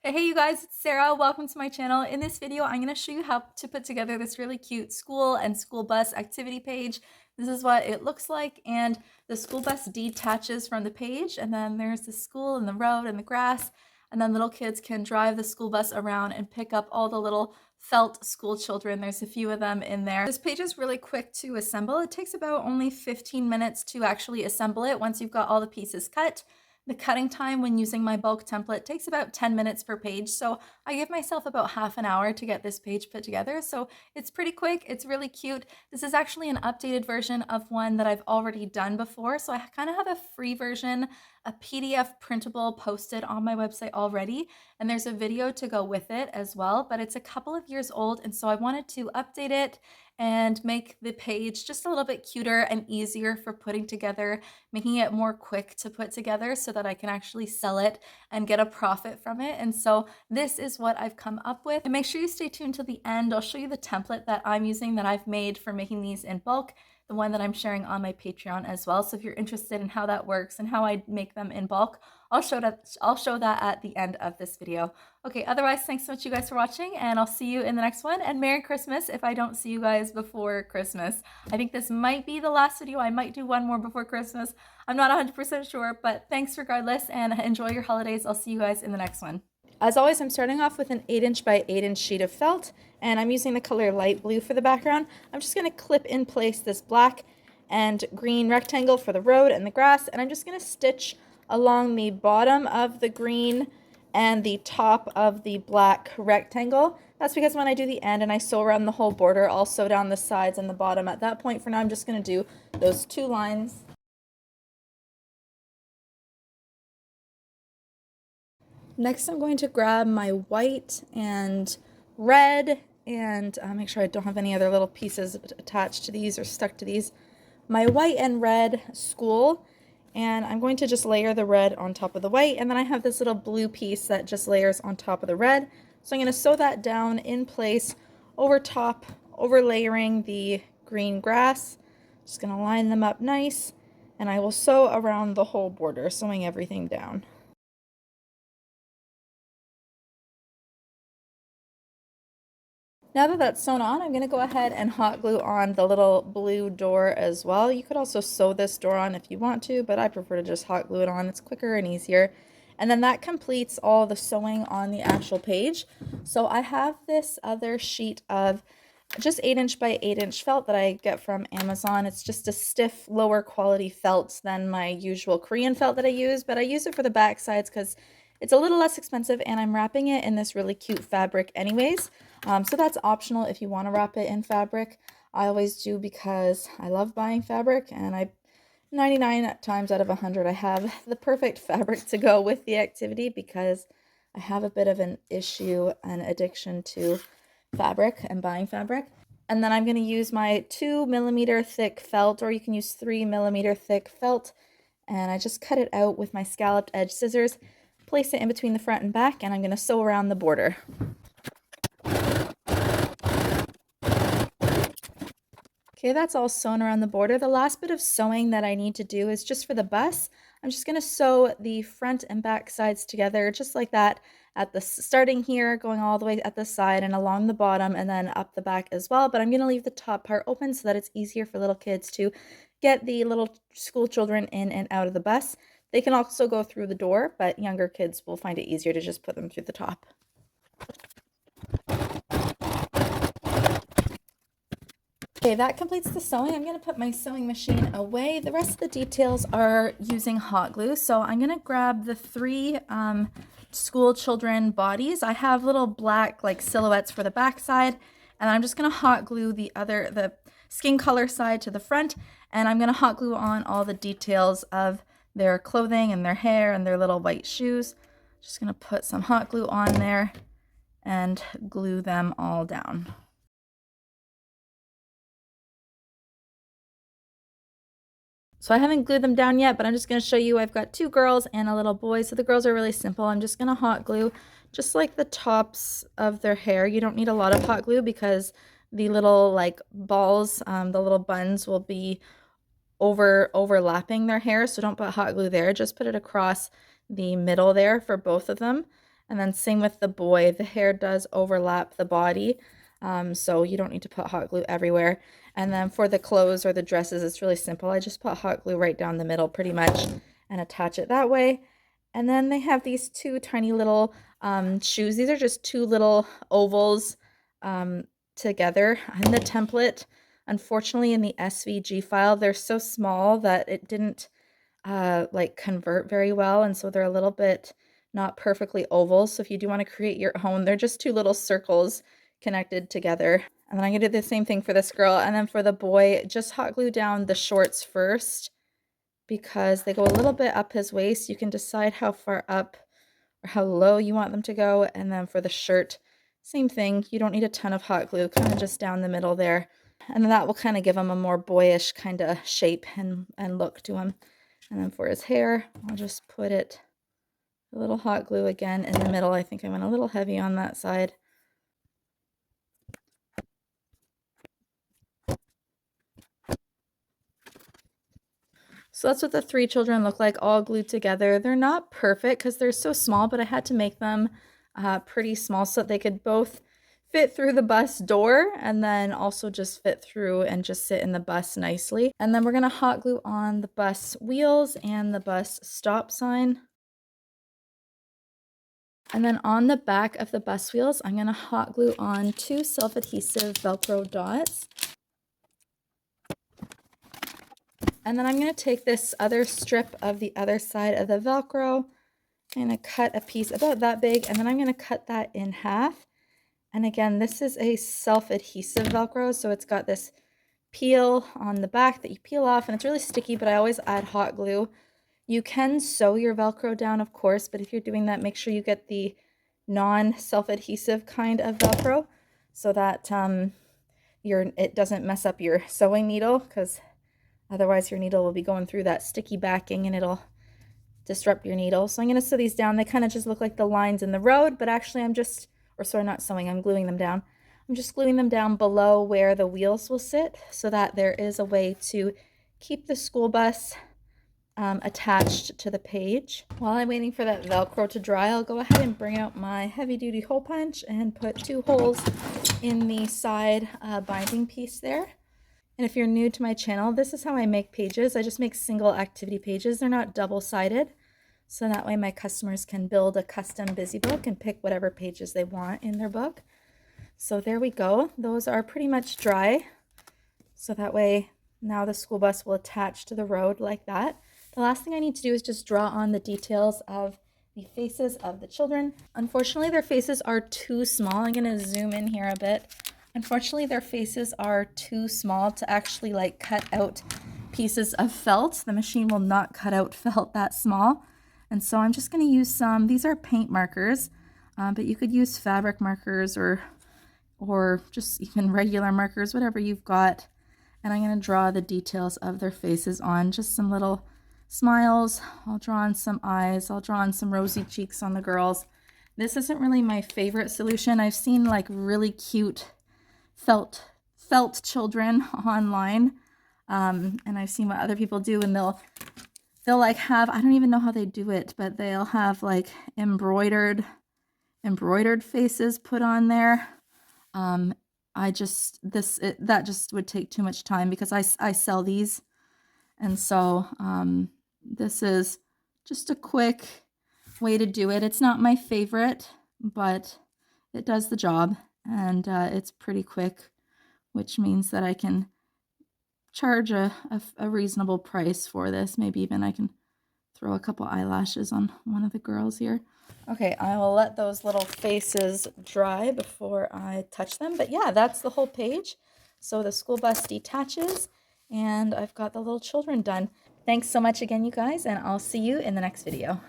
Hey you guys, it's Sarah. Welcome to my channel. In this video, I'm going to show you how to put together this really cute school and school bus activity page. This is what it looks like, and the school bus detaches from the page, and then there's the school and the road and the grass, and then little kids can drive the school bus around and pick up all the little felt school children. There's a few of them in there. This page is really quick to assemble. It takes about only 15 minutes to actually assemble it once you've got all the pieces cut. The cutting time when using my bulk template takes about 10 minutes per page, so I give myself about half an hour to get this page put together, so it's pretty quick, it's really cute. This is actually an updated version of one that I've already done before, so I kind of have a free version, a PDF printable posted on my website already, and there's a video to go with it as well, but it's a couple of years old, and so I wanted to update it and make the page just a little bit cuter and easier for putting together, making it more quick to put together so that I can actually sell it and get a profit from it. And so this is what I've come up with. And make sure you stay tuned till the end. I'll show you the template that I'm using that I've made for making these in bulk, the one that I'm sharing on my Patreon as well. So if you're interested in how that works and how I make them in bulk, I'll show that at the end of this video. Okay, otherwise, thanks so much you guys for watching, and I'll see you in the next one, and Merry Christmas if I don't see you guys before Christmas. I think this might be the last video. I might do one more before Christmas. I'm not 100% sure, but thanks regardless, and enjoy your holidays. I'll see you guys in the next one. As always, I'm starting off with an 8" by 8" sheet of felt, and I'm using the color light blue for the background. I'm just going to clip in place this black and green rectangle for the road and the grass, and I'm just going to stitch along the bottom of the green and the top of the black rectangle. That's because when I do the end and I sew around the whole border, I'll sew down the sides and the bottom at that point. For now, I'm just going to do those two lines. Next, I'm going to grab my white and red and make sure I don't have any other little pieces attached to these or stuck to these. My white and red school, and I'm going to just layer the red on top of the white, and then I have this little blue piece that just layers on top of the red. So I'm going to sew that down in place over top, over layering the green grass. Just going to line them up nice, and I will sew around the whole border, sewing everything down. Now that that's sewn on, I'm going to go ahead and hot glue on the little blue door as well. You could also sew this door on if you want to, but I prefer to just hot glue it on. It's quicker and easier. And then that completes all the sewing on the actual page. So I have this other sheet of just 8" by 8" felt that I get from Amazon. It's just a stiff, lower quality felt than my usual Korean felt that I use, but I use it for the back sides because it's a little less expensive, and I'm wrapping it in this really cute fabric anyways. So that's optional if you want to wrap it in fabric. I always do because I love buying fabric, and 99 times out of 100 I have the perfect fabric to go with the activity because I have a bit of an issue, an addiction to fabric and buying fabric. And then I'm going to use my 2mm thick felt, or you can use 3mm thick felt, and I just cut it out with my scalloped edge scissors, place it in between the front and back, and I'm going to sew around the border. Okay, that's all sewn around the border. The last bit of sewing that I need to do is just for the bus. I'm just going to sew the front and back sides together just like that, at the starting here, going all the way at the side and along the bottom, and then up the back as well. But I'm going to leave the top part open so that it's easier for little kids to get the little school children in and out of the bus. They can also go through the door, but younger kids will find it easier to just put them through the top. Okay, that completes the sewing. I'm going to put my sewing machine away. The rest of the details are using hot glue. So I'm going to grab the three school children bodies. I have little black like silhouettes for the back side, and I'm just going to hot glue the skin color side to the front, and I'm going to hot glue on all the details of their clothing and their hair and their little white shoes. Just going to put some hot glue on there and glue them all down. So I haven't glued them down yet, but I'm just going to show you. I've got two girls and a little boy. So the girls are really simple. I'm just going to hot glue just like the tops of their hair. You don't need a lot of hot glue because the little like balls, the little buns will be overlapping their hair. So don't put hot glue there. Just put it across the middle there for both of them. And then same with the boy, the hair does overlap the body, so you don't need to put hot glue everywhere. And then for the clothes or the dresses, it's really simple. I just put hot glue right down the middle pretty much and attach it that way. And then they have these two tiny little shoes. These are just two little ovals together in the template. Unfortunately, in the SVG file, they're so small that it didn't like convert very well, and so they're a little bit not perfectly oval. So if you do want to create your own, they're just two little circles connected together. And then I'm gonna do the same thing for this girl. And then for the boy, just hot glue down the shorts first because they go a little bit up his waist. You can decide how far up or how low you want them to go. And then for the shirt, same thing. You don't need a ton of hot glue, kind of just down the middle there. And then that will kind of give him a more boyish kind of shape and look to him. And then for his hair, I'll just put it a little hot glue again in the middle. I think I went a little heavy on that side. So that's what the three children look like all glued together. They're not perfect because they're so small, but I had to make them pretty small so that they could both fit through the bus door and then also just fit through and just sit in the bus nicely. And then we're going to hot glue on the bus wheels and the bus stop sign. And then on the back of the bus wheels, I'm going to hot glue on two self-adhesive Velcro dots. And then I'm going to take this other strip of the other side of the Velcro. I'm going to cut a piece about that big, and then I'm going to cut that in half. And again, this is a self-adhesive Velcro, so it's got this peel on the back that you peel off, and it's really sticky, but I always add hot glue. You can sew your Velcro down, of course, but if you're doing that, make sure you get the non-self-adhesive kind of Velcro so that it doesn't mess up your sewing needle, because otherwise your needle will be going through that sticky backing and it'll disrupt your needle. So I'm going to sew these down. They kind of just look like the lines in the road, but actually I'm just, or sorry, not sewing, I'm gluing them down. I'm just gluing them down below where the wheels will sit so that there is a way to keep the school bus attached to the page. While I'm waiting for that Velcro to dry, I'll go ahead and bring out my heavy duty hole punch and put 2 holes in the side binding piece there. And if you're new to my channel, this is how I make pages. I just make single activity pages. They're not double-sided. So that way my customers can build a custom busy book and pick whatever pages they want in their book. So there we go. Those are pretty much dry. So that way now the school bus will attach to the road like that. The last thing I need to do is just draw on the details of the faces of the children. Unfortunately, their faces are too small. I'm going to zoom in here a bit. Unfortunately, their faces are too small to actually like cut out pieces of felt. The machine will not cut out felt that small. And so I'm just going to use some, these are paint markers, but you could use fabric markers or just even regular markers, whatever you've got. And I'm going to draw the details of their faces on, just some little smiles. I'll draw on some eyes. I'll draw on some rosy cheeks on the girls. This isn't really my favorite solution. I've seen like really cute felt children online, and I've seen what other people do, and they'll like have, I don't even know how they do it, but they'll have like embroidered faces put on there. That just would take too much time because I sell these, and so this is just a quick way to do it. It's not my favorite, but it does the job, and it's pretty quick, which means that I can charge a reasonable price for this. Maybe even I can throw a couple eyelashes on one of the girls here. Okay, I will let those little faces dry before I touch them. But yeah, that's the whole page. So the school bus detaches, and I've got the little children done. Thanks so much again, you guys, and I'll see you in the next video.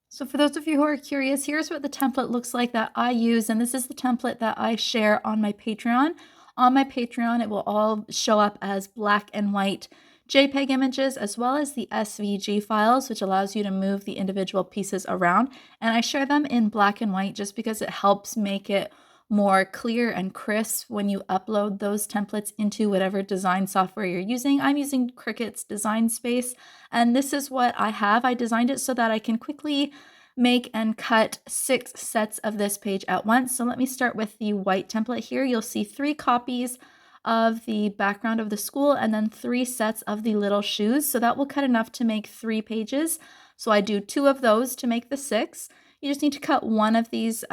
So for those of you who are curious, here's what the template looks like that I use, and this is the template that I share on my Patreon. On my Patreon, it will all show up as black and white JPEG images as well as the SVG files, which allows you to move the individual pieces around. And I share them in black and white just because it helps make it more clear and crisp when you upload those templates into whatever design software you're using. I'm using Cricut's Design Space, and this is what I have. I designed it so that I can quickly make and cut 6 sets of this page at once. So let me start with the white template here. You'll see 3 copies of the background of the school and then 3 sets of the little shoes. So that will cut enough to make 3 pages. So I do 2 of those to make the 6. You just need to cut one of these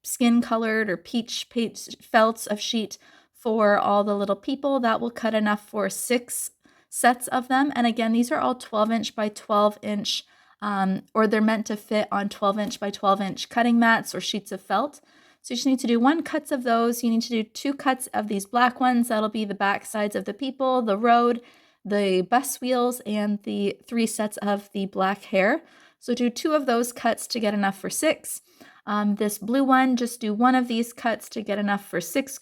skin colored or peach felts of sheet for all the little people. That will cut enough for 6 sets of them. And again, these are all 12-inch by 12-inch, or they're meant to fit on 12-inch by 12-inch cutting mats or sheets of felt. So you just need to do 1 cuts of those. You need to do 2 cuts of these black ones. That'll be the back sides of the people, the road, the bus wheels, and the 3 sets of the black hair. So do 2 of those cuts to get enough for 6. This blue one, just do 1 of these cuts to get enough for 6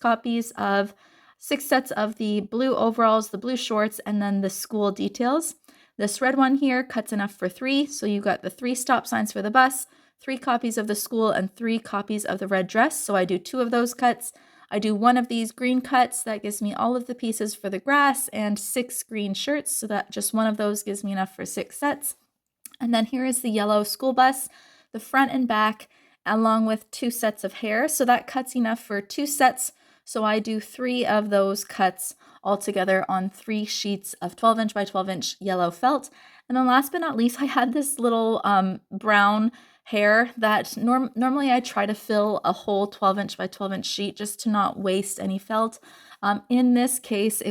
sets of the blue overalls, the blue shorts, and then the school details. This red one here cuts enough for 3. So you got the 3 stop signs for the bus, 3 copies of the school, and 3 copies of the red dress. So I do 2 of those cuts. I do 1 of these green cuts. That gives me all of the pieces for the grass and 6 green shirts. So that just 1 of those gives me enough for 6 sets. And then here is the yellow school bus, the front and back, along with 2 sets of hair. So that cuts enough for 2 sets. So I do 3 of those cuts altogether on 3 sheets of 12-inch by 12-inch yellow felt. And then last but not least, I had this little brown hair that normally I try to fill a whole 12-inch by 12-inch sheet just to not waste any felt. In this case,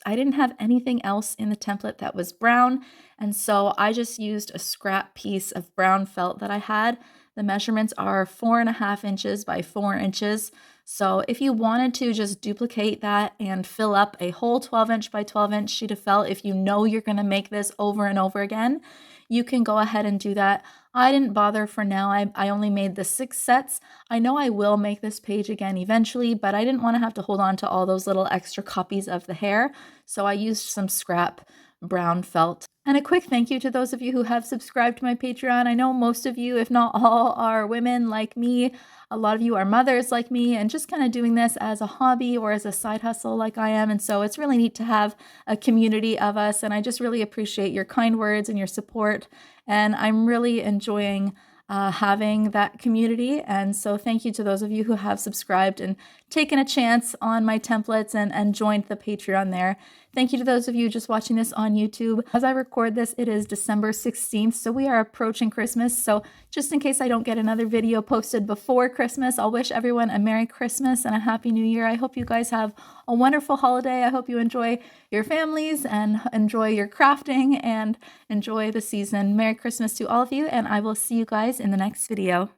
I didn't have anything else in the template that was brown, and so I just used a scrap piece of brown felt that I had. The measurements are 4.5 inches by 4 inches. So if you wanted to just duplicate that and fill up a whole 12-inch by 12-inch sheet of felt, if you know you're going to make this over and over again, you can go ahead and do that. I didn't bother for now. I only made the 6 sets. I know I will make this page again eventually, but I didn't want to have to hold on to all those little extra copies of the hair. So I used some scrap brown felt. And a quick thank you to those of you who have subscribed to my Patreon. I know most of you, if not all, are women like me. A lot of you are mothers like me and just kind of doing this as a hobby or as a side hustle like I am. And so it's really neat to have a community of us. And I just really appreciate your kind words and your support. And I'm really enjoying having that community. And so thank you to those of you who have subscribed and taken a chance on my templates and joined the Patreon there. Thank you to those of you just watching this on YouTube. As I record this, it is December 16th, so we are approaching Christmas. So just in case I don't get another video posted before Christmas, I'll wish everyone a Merry Christmas and a Happy New Year. I hope you guys have a wonderful holiday. I hope you enjoy your families and enjoy your crafting and enjoy the season. Merry Christmas to all of you, and I will see you guys in the next video.